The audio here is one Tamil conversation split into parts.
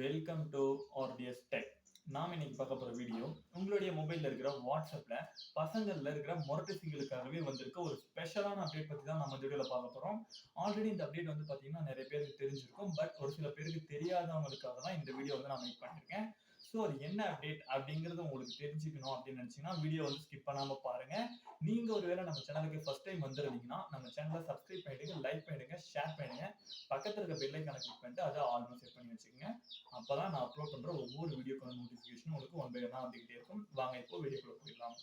Welcome to RTS tech. நாம் இன்னைக்கு பார்க்க போகிற வீடியோ உங்களுடைய மொபைலில் இருக்கிற வாட்ஸ்அப்பில் பசங்களில் இருக்கிற மொரட்டு சிங்களுக்காகவே வந்திருக்க ஒரு ஸ்பெஷலான அப்டேட் பற்றி தான் நம்ம இந்த வீடியோவில் பார்க்க போகிறோம். ஆல்ரெடி இந்த அப்டேட் வந்து பார்த்தீங்கன்னா நிறைய பேருக்கு தெரிஞ்சிருக்கும், பட் ஒரு சில பேருக்கு தெரியாதவங்களுக்காக தான் இந்த வீடியோ வந்து நான் மேக் பண்ணியிருக்கேன். ஸோ அது என்ன அப்டேட் அப்படிங்கிறது உங்களுக்கு தெரிஞ்சுக்கணும் அப்படின்னு நினச்சிங்கன்னா வீடியோ வந்து ஸ்கிப் பண்ணாமல் பாருங்கள். நீங்கள் ஒருவேளை நம்ம சேனலுக்கு ஃபர்ஸ்ட் டைம் வந்துருந்தீங்கன்னா நம்ம சேனலை சப்ஸ்கிரைப் பண்ணிடுங்க, லைக் பண்ணிடுங்க, ஷேர் பண்ணிடுங்க, பக்கத்தில் இருக்க பெல் ஐக்கானை கிளிக் பண்ணிட்டு அதை ஆல்மோ செட் பண்ணி வச்சுக்கோங்க. அப்பதான் நான் அப்லோட் பண்ற ஒவ்வொரு வீடியோக்கான நோட்டிஃபிகேஷன் உங்களுக்கு ஒன் பை ஒன்னா வந்துகிட்டே இருக்கும். வாங்க இப்போ வீடியோக்குள்ள போயிடலாம்.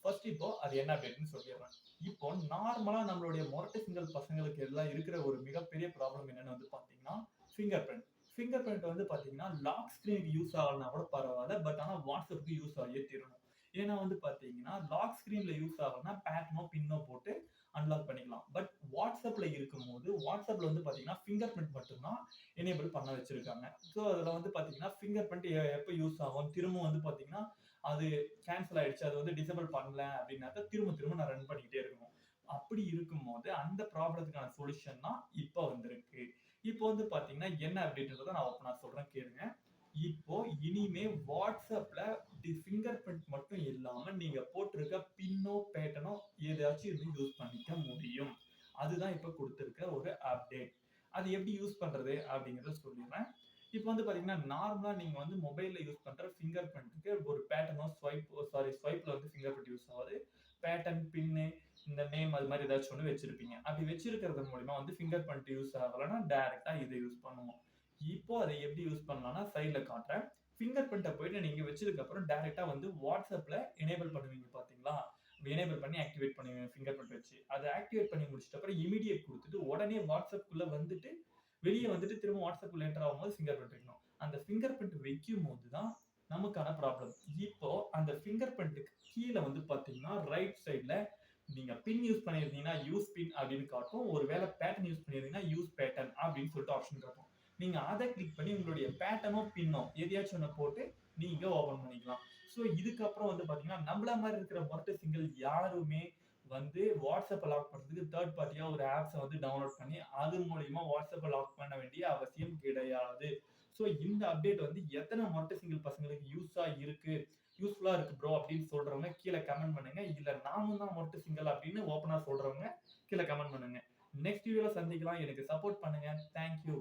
ஃபர்ஸ்ட் இப்போ அது என்ன அப்டேட்னு சொல்லிடுறேன். இப்போ நார்மலா நம்மளுடைய மொரட்டு சிங்கிள் பசங்களுக்கு எல்லாம் இருக்கிற ஒரு மிகப்பெரிய ப்ராப்ளம் என்னன்னு வந்து பாத்தீங்கன்னா ஃபிங்கர் பிரிண்ட். ஃபிங்கர் பிரிண்ட் வந்து பாத்தீங்கன்னா லாக் ஸ்கிரீனுக்கு யூஸ் ஆகலனா கூட பரவாயில்ல, பட் ஆனா வாட்ஸ்அப்புக்கு யூஸ் ஆகியே தீரணும். ஏன்னா வந்து பாத்தீங்கன்னா லாக் ஸ்கிரீன்ல யூஸ் ஆகலனா பேட்டர்னோ பின்னோ போட்டு அன்லாக் பண்ணிக்கலாம். பட் வாட்ஸ்அப்ல இருக்கும்போது வாட்ஸ்அப்ல வந்து பாத்தீங்கன்னா ஃபிங்கர் பிரிண்ட் மட்டும்தான் எனேபிள் பண்ண வச்சிருக்காங்க. ஸோ அதுல வந்து பாத்தீங்கன்னா ஃபிங்கர் பிரிண்ட் எப்போ யூஸ் ஆகும், திரும்ப வந்து பாத்தீங்கன்னா அது கேன்சல் ஆயிடுச்சு, அது வந்து டிசேபிள் பண்ணல அப்படின்னாக்க திரும்ப நான் ரன் பண்ணிக்கிட்டே இருக்கணும். அப்படி இருக்கும்போது அந்த ப்ராப்ளத்துக்கான சொல்யூஷன் தான் இப்போ வந்திருக்கு. இப்போ வந்து பாத்தீங்கன்னா என்ன அப்டேட்ன்றதை நான் சொல்றேன் கேளுங்க. இப்போ இனிமே வாட்ஸ்அப்ல ஃபிங்கர் பிரிண்ட் மட்டும் இல்லாம நீங்க போட்டிருக்க பின்னோ பேட்டர்னோ ஏதாச்சும் இது யூஸ் பண்ணிக்க முடியும். அதுதான் இப்ப கொடுத்திருக்க ஒரு அப்டேட். அது எப்படி யூஸ் பண்றது அப்படிங்கறத சொல்லிடுறேன். இப்போ வந்து பாத்தீங்கன்னா நார்மலா நீங்க வந்து மொபைல்ல யூஸ் பண்ற ஃபிங்கர் பிரிண்ட்க்கு ஒரு பேட்டர்னோ ஸ்வைப்ல வந்து ஃபிங்கர் பிரிண்ட் யூஸ் ஆகுது. பேட்டர்ன், பின்னு, இந்த நேம் அது மாதிரி ஏதாச்சும் ஒன்று வச்சிருப்பீங்க. அப்படி வச்சிருக்கிறது மூலமா வந்து ஃபிங்கர் பிரிண்ட் யூஸ் ஆகலைன்னா டைரக்டா இதை யூஸ் பண்ணுவோம். இப்போ அதை எப்படி யூஸ் பண்ணலாம்னா சைட்ல காட்டுறேன். ஃபிங்கர் பிரிண்ட்டை போயிட்டு நீங்க வச்சதுக்கு அப்புறம் டைரக்டா வந்து வாட்ஸ்அப்ல எனேபிள் பண்ணுவீங்க பாத்தீங்களா, எனேபிள் பண்ணி ஆக்டிவேட் பண்ணுவீங்க ஃபிங்கர் பிரிண்ட் வச்சு. அதை ஆக்டிவேட் பண்ணி முடிச்சிட்ட அப்புறம் இமிடியேட் கொடுத்துட்டு உடனே வாட்ஸ்அப்குள்ள வந்துட்டு வெளியே வந்துட்டு திரும்ப வாட்ஸ்அப்ல என்டர் ஆகும்போது ஃபிங்கர் பிரிண்ட் வைக்கணும். அந்த ஃபிங்கர் பிரிண்ட் வைக்கும் போது தான் நமக்கான ப்ராப்ளம். இப்போ அந்த ஃபிங்கர் பிரிண்ட்டுக்கு கீழே வந்து பாத்தீங்கன்னா ரைட் சைட்ல நீங்க பின் யூஸ் பண்ணிருந்தீங்கன்னா யூஸ் பின் அப்படின்னு காட்டும். ஒருவேளை பேட்டர்ன் யூஸ் பண்ணிருந்தீங்கன்னா யூஸ் பேட்டர்ன் அப்படின்னு சொல்லிட்டு ஆப்ஷன் காட்டும். நீங்க அதை கிளிக் பண்ணி உங்களுடைய பேட்டர்னோ பின்னோ எதையாச்சும் ஒன்று போட்டு நீங்க ஓபன் பண்ணிக்கலாம். ஸோ இதுக்கப்புறம் வந்து பாத்தீங்கன்னா நம்மள மாதிரி இருக்கிற மொரட்டு சிங்கிள் யாருமே வந்து வாட்ஸ்அப்பை லாக் பண்றதுக்கு தேர்ட் பார்ட்டியா ஒரு ஆப்ஸை வந்து டவுன்லோட் பண்ணி அது மூலியமா வாட்ஸ்அப்பை லாக் பண்ண வேண்டிய அவசியம் கிடையாது. ஸோ இந்த அப்டேட் வந்து எத்தனை மொரட்டு சிங்கிள் பசங்களுக்கு யூஸ்ஃபுல்லா இருக்கு ப்ரோ அப்படின்னு சொல்றவங்க கீழே கமெண்ட் பண்ணுங்க. இல்ல நானும் தான் மொரட்டு சிங்கிள் அப்படின்னு ஓப்பனா சொல்றவங்க கீழே கமெண்ட் பண்ணுங்க. நெக்ஸ்ட் வீடியோல சந்திக்கலாம். எனக்கு சப்போர்ட் பண்ணுங்க. தேங்க்யூ.